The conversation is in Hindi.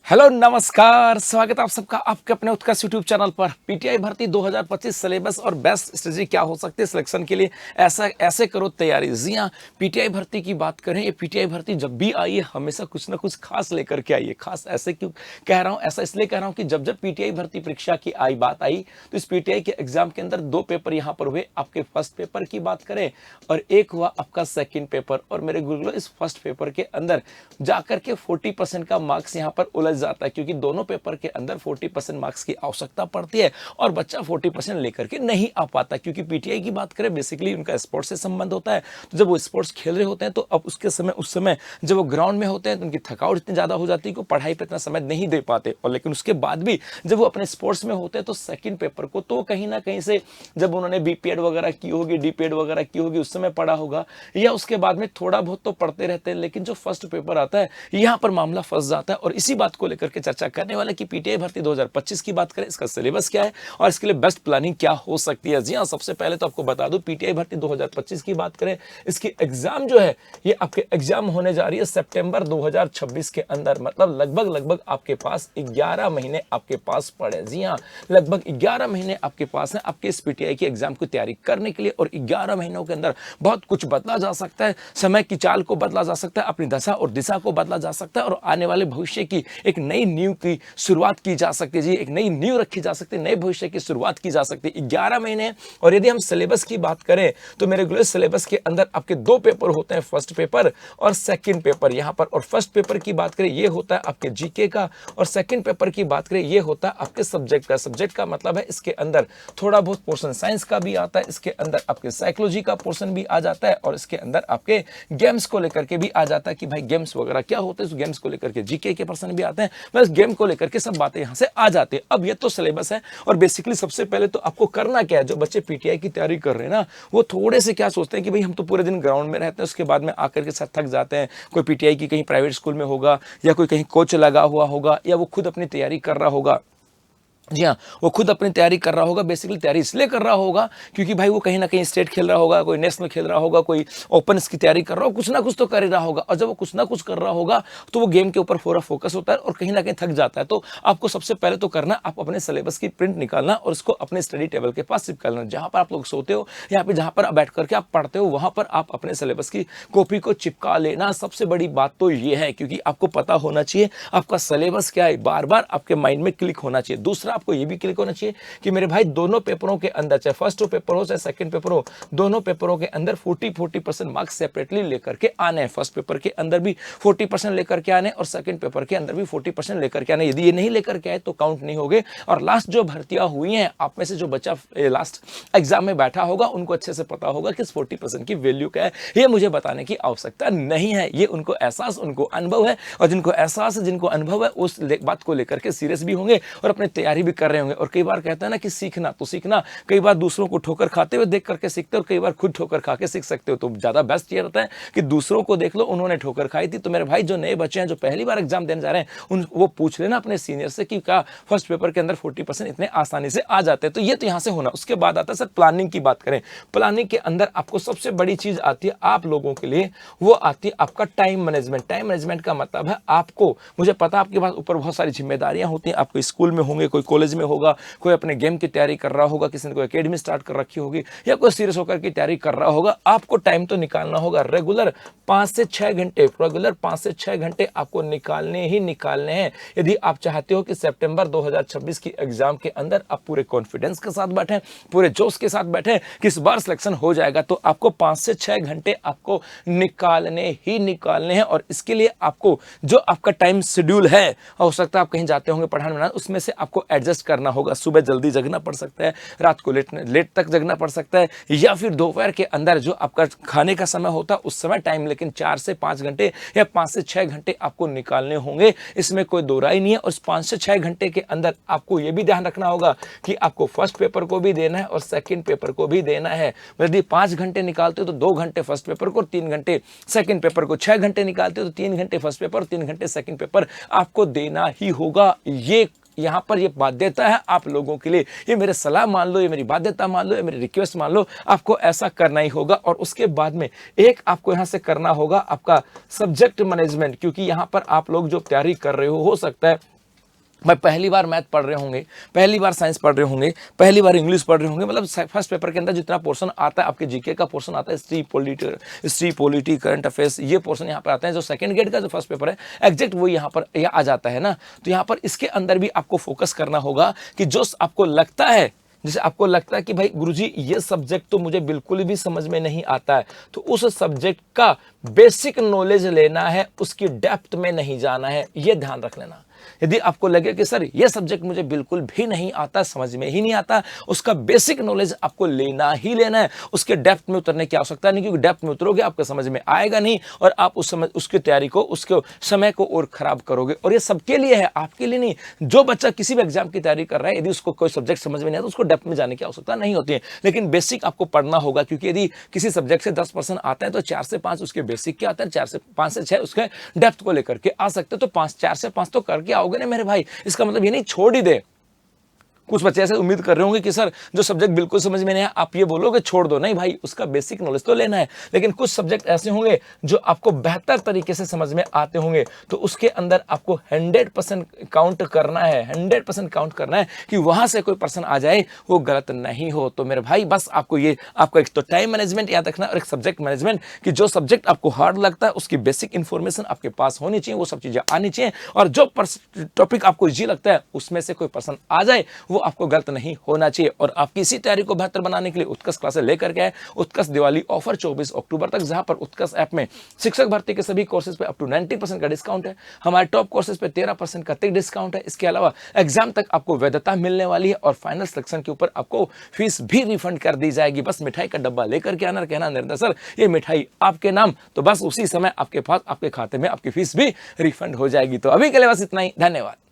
हेलो नमस्कार, स्वागत है आप सबका आपके अपने उत्कर्ष यूट्यूब चैनल पर। पीटीआई भर्ती 2025 सिलेबस और बेस्ट स्ट्रेटजी क्या हो सकती है सिलेक्शन के लिए, ऐसे करो तैयारी। जी हाँ, पीटीआई भर्ती की बात करें, ये पीटीआई भर्ती जब भी आई है हमेशा कुछ ना कुछ खास लेकर के आई है। खास ऐसे क्यों कह रहा हूँ, ऐसा इसलिए कह रहा हूँ कि जब जब पीटीआई भर्ती परीक्षा की बात आई तो इस पीटीआई के एग्जाम के अंदर दो पेपर यहाँ पर हुए। आपके फर्स्ट पेपर की बात करें और एक हुआ आपका सेकेंड पेपर। और मेरे गुरुकुल इस फर्स्ट पेपर के अंदर जाकर के 40% का मार्क्स यहाँ पर उलझ जाता है, क्योंकि दोनों पेपर के अंदर 40% मार्क्स की आवश्यकता पड़ती है और बच्चा 40% लेकर के नहीं आ पाता। क्योंकि पीटीआई की बात करें, बेसिकली उनका स्पोर्ट्स से संबंध होता है। तो जब वो स्पोर्ट्स खेल रहे होते हैं तो अब उस समय जब वो ग्राउंड में होते हैं तो उनकी थकावट इतनी ज्यादा हो जाती है कि पढ़ाई पर इतना समय नहीं दे पाते। और लेकिन उसके बाद भी जब वो अपने स्पोर्ट्स में होते हैं तो सेकंड पेपर को तो कहीं ना कहीं से जब उन्होंने बीपीएड वगैरह की होगी, डीपीएड वगैरह की होगी, उस समय पढ़ा होगा या उसके बाद में थोड़ा बहुत तो पढ़ते रहते हैं। लेकिन जो फर्स्ट पेपर आता है यहाँ पर मामला फंस जाता है। और इसी बात को लेकर के चर्चा करने वाले कि पीटीआई भर्ती 2025 की बात करें, इसका सिलेबस क्या है और इसके लिए बेस्ट प्लानिंग क्या हो सकती है। जी हाँ, सबसे पहले तो आपको बता दूं, पीटीआई भर्ती 2025 की बात करें, इसकी एग्जाम जो है ये आपके एग्जाम होने जा रही है सितंबर 2026 के अंदर। मतलब लगभग आपके पास 11 महीने आपके पास पड़े। जी हाँ, लगभग 11 महीने आपके पास है आपके इस पीटीआई की एग्जाम की तैयारी करने के लिए। और 11 महीनों के अंदर बहुत कुछ बदला जा सकता है, समय की चाल को बदला जा सकता है, अपनी दशा और दिशा को बदला जा सकता है और आने वाले भविष्य की एक नई नींव की शुरुआत की जा सकती है। जी, एक नई नींव रखी जा सकती है, नए भविष्य की शुरुआत की जा सकती है। 11 महीने। और यदि हम सिलेबस की बात करें तो मेरे रेगुलर सिलेबस के अंदर आपके दो पेपर होते हैं, फर्स्ट पेपर और सेकंड पेपर यहाँ पर। और फर्स्ट पेपर की बात करें ये होता है आपके जीके का, और सेकंड पेपर की बात करें ये होता है आपके सब्जेक्ट का। सब्जेक्ट का मतलब है इसके अंदर थोड़ा बहुत पोर्शन साइंस का भी आता है, इसके अंदर आपके साइकोलॉजी का पोर्शन भी आ जाता है और इसके अंदर आपके गेम्स को लेकर के भी आ जाता है कि भाई गेम्स वगैरह क्या होते हैं। गेम्स को लेकर के जीके के पर्सन भी आते हैं, बस गेम को लेकर के सब बातें यहां से आ जाती है। अब ये तो सिलेबस है। और बेसिकली सबसे पहले तो आपको करना क्या है, जो बच्चे पीटीआई की तैयारी कर रहे हैं ना, वो थोड़े से क्या सोचते हैं कि भाई हम तो पूरे दिन ग्राउंड में रहते हैं, उसके बाद में आकर के साथ थक जाते हैं। कोई पीटीआई की कहीं प्राइवेट स्कूल में होगा या कोई कहीं कोच लगा हुआ होगा या वो खुद अपनी तैयारी कर रहा होगा। जी हाँ, वो खुद अपनी तैयारी कर रहा होगा। बेसिकली तैयारी इसलिए कर रहा होगा क्योंकि भाई वो कहीं ना कहीं स्टेट खेल रहा होगा, कोई नेशनल खेल रहा होगा, कोई ओपन की तैयारी कर रहा होगा, कुछ ना कुछ तो कर ही रहा होगा। और जब वो कुछ ना कुछ कर रहा होगा तो वो गेम के ऊपर पूरा फोकस होता है और कहीं ना कहीं थक जाता है। तो आपको सबसे पहले तो करना, आप अपने सिलेबस की प्रिंट निकालना और उसको अपने स्टडी टेबल के पास चिपकाना। जहां पर आप लोग सोते हो या फिर जहां पर बैठ करके आप पढ़ते हो, वहां पर आप अपने सिलेबस की कॉपी को चिपका लेना। सबसे बड़ी बात तो ये है, क्योंकि आपको पता होना चाहिए आपका सिलेबस क्या है, बार बार आपके माइंड में क्लिक होना चाहिए। दूसरा, आपको ये भी क्लिक होना चाहिए कि मेरे भाई दोनों पेपरों के अंदर, चाहे फर्स्ट पेपर हो चाहे सेकंड पेपर हो, दोनों पेपरों के अंदर 40% मार्क्स सेपरेटली लेकर के आने हैं। फर्स्ट पेपर के अंदर भी 40% लेकर के आने और सेकंड पेपर के अंदर भी 40% लेकर के आने। यदि ये नहीं लेकर के आए तो काउंट नहीं होंगे। और लास्ट जो भर्तियां हुई हैं, आप में से जो बच्चा लास्ट एग्जाम में बैठा होगा उनको अच्छे से पता होगा कि इस 40% की वैल्यू क्या है। ये मुझे बताने की आवश्यकता नहीं है, ये उनको एहसास, उनको अनुभव है। और जिनको एहसास है, जिनको अनुभव है, उस बात को लेकर के सीरियस भी होंगे और अपनी तैयारी भी कर रहे होंगे। और कई बार कहता है ना कि सीखना तो सीखना, कई बार दूसरों को ठोकर खाते हुए देख करके सीखते हो और कई बार खुद ठोकर खा के सीख सकते हो। तो ज्यादा बेस्ट ये रहता है कि दूसरों को देख लो, उन्होंने ठोकर खाई थी। तो मेरे भाई जो नए बच्चे हैं, जो पहली बार एग्जाम देने जा रहे हैं, वो पूछ लेना अपने सीनियर से कि क्या फर्स्ट पेपर के अंदर 40% इतने आसानी से आ जाते हैं। तो ये तो यहां से होना। उसके बाद आता है सर प्लानिंग की बात करें। प्लानिंग के अंदर आपको सबसे बड़ी चीज आती है आप लोगों के लिए, वो आती है आपका टाइम मैनेजमेंट। टाइम मैनेजमेंट का मतलब है आपको, मुझे पता आपके पास ऊपर बहुत सारी जिम्मेदारियां होती हैं, आपको स्कूल में होंगे, कोई कॉलेज में होगा, कोई अपने गेम की तैयारी कर रहा होगा, किसी ने कोई एकेडमी स्टार्ट कर रखी होगी या कोई सीरियस होकर की तैयारी कर रहा होगा। आपको टाइम तो निकालना होगा। रेगुलर 5 से 6 घंटे आपको निकालने ही निकालने हैं। यदि आप चाहते हो कि सितंबर 2026 की एग्जाम के अंदर आप पूरे कॉन्फिडेंस के साथ बैठे, पूरे जोश के साथ बैठे कि इस बार सिलेक्शन हो जाएगा, तो आपको 5 से 6 घंटे आपको निकालने ही निकालने हैं। और इसके लिए आपको जो आपका टाइम शेड्यूल है, हो सकता है आप कहीं जाते होंगे पढ़ाने, उसमें से आपको एडजस्ट करना होगा। सुबह जल्दी जगना पड़ सकता है, रात को लेट तक जगना पड़ सकता है, या फिर दोपहर के अंदर जो आपका खाने का समय होता है उस समय टाइम, लेकिन 4 से 5 घंटे या 5 से 6 घंटे आपको निकालने होंगे। इसमें कोई दो राय नहीं है। और 5 से 6 घंटे के अंदर आपको यह भी ध्यान रखना होगा कि आपको फर्स्ट पेपर को भी देना है और सेकंड पेपर को भी देना है। यदि 5 घंटे निकालते हो तो 2 घंटे फर्स्ट पेपर को और 3 घंटे सेकंड पेपर को। 6 घंटे निकालते हो तो 3 घंटे फर्स्ट पेपर और 3 घंटे सेकंड पेपर आपको देना ही होगा। ये यहां पर ये बाध्यता है आप लोगों के लिए। ये मेरे सलाह मान लो, ये मेरी बाध्यता मान लो, ये मेरी रिक्वेस्ट मान लो, आपको ऐसा करना ही होगा। और उसके बाद में एक आपको यहां से करना होगा आपका सब्जेक्ट मैनेजमेंट, क्योंकि यहां पर आप लोग जो तैयारी कर रहे हो सकता है भाई पहली बार मैथ पढ़ रहे होंगे, पहली बार साइंस पढ़ रहे होंगे, पहली बार इंग्लिश पढ़ रहे होंगे, मतलब फर्स्ट पेपर के अंदर जितना पोर्शन आता है आपके जीके का पोर्शन आता है, हिस्ट्री पॉलिटी करंट अफेयर्स, ये पोर्शन यहाँ पर आते हैं। जो सेकंड ग्रेड का जो फर्स्ट पेपर है एग्जैक्ट वो यहाँ पर आ जाता है ना। तो यहाँ पर इसके अंदर भी आपको फोकस करना होगा कि जो आपको लगता है, जैसे आपको लगता है कि भाई गुरुजी ये सब्जेक्ट तो मुझे बिल्कुल भी समझ में नहीं आता है, तो उस सब्जेक्ट का बेसिक नॉलेज लेना है, उसकी डेप्थ में नहीं जाना है, ये ध्यान रख लेना। यदि आपको लगे कि सर ये सब्जेक्ट मुझे बिल्कुल भी नहीं आता, समझ में ही नहीं आता, उसका बेसिक नॉलेज आपको लेना ही लेना है, उसके डेप्थ में उतरने की आवश्यकता नहीं, क्योंकि डेप्थ में उतरोगे आपको समझ में आएगा नहीं और आप उस समय उसकी तैयारी को, उसके समय को और खराब करोगे। और ये सबके लिए है, आपके लिए नहीं। जो बच्चा किसी भी एग्जाम की तैयारी कर रहा है, यदि उसको कोई सब्जेक्ट समझ में नहीं आता तो उसको डेप्थ में जाने की आवश्यकता नहीं होती है, लेकिन बेसिक आपको पढ़ना होगा। क्योंकि यदि किसी सब्जेक्ट से 10% आता है तो 4 से 5 उसके बेसिक के आता है, 5 से 6 उसके डेप्थ को लेकर के आ सकते, तो 4 से 5 तो करके आओगे ना मेरे भाई। इसका मतलब ये नहीं छोड़ ही दे। कुछ बच्चे ऐसे उम्मीद कर रहे होंगे कि सर जो सब्जेक्ट बिल्कुल समझ में नहीं आया आप ये बोलोगे छोड़ दो, नहीं भाई, उसका बेसिक नॉलेज तो लेना है। लेकिन कुछ सब्जेक्ट ऐसे होंगे जो आपको बेहतर तरीके से समझ में आते होंगे, तो उसके अंदर आपको 100% काउंट करना है, 100% काउंट करना है कि वहां से कोई पर्सन आ जाए वो गलत नहीं हो। तो मेरे भाई बस आपको ये, आपको एक तो टाइम मैनेजमेंट याद रखना और एक सब्जेक्ट मैनेजमेंट, कि जो सब्जेक्ट आपको हार्ड लगता है उसकी बेसिक इंफॉर्मेशन आपके पास होनी चाहिए, वो सब चीजें आनी चाहिए, और जो टॉपिक आपको इजी लगता है उसमें से कोई पर्सन आ जाए वो आपको गलत नहीं होना चाहिए। और आपकी इसी तैयारी को बेहतर बनाने के लिए उत्कर्ष क्लासेस लेकर के आए। उत्कर्ष दिवाली ऑफर 24 अक्टूबर तक, जहां पर उत्कर्ष ऐप में शिक्षक भर्ती के सभी कोर्सेज पे अप टू 90% का डिस्काउंट है। हमारे टॉप कोर्सेज पे 13% का तक डिस्काउंट है। इसके अलावा एग्जाम तक आपको वैधता मिलने वाली है और फाइनल सिलेक्शन के ऊपर आपको फीस भी रिफंड कर दी जाएगी। बस मिठाई का डब्बा लेकर के आना, कहना नरेंद्र सर ये मिठाई आपके नाम, तो बस उसी समय आपके पास आपके खाते में आपकी फीस भी रिफंड हो जाएगी। तो अभी के लिए बस इतना ही, धन्यवाद।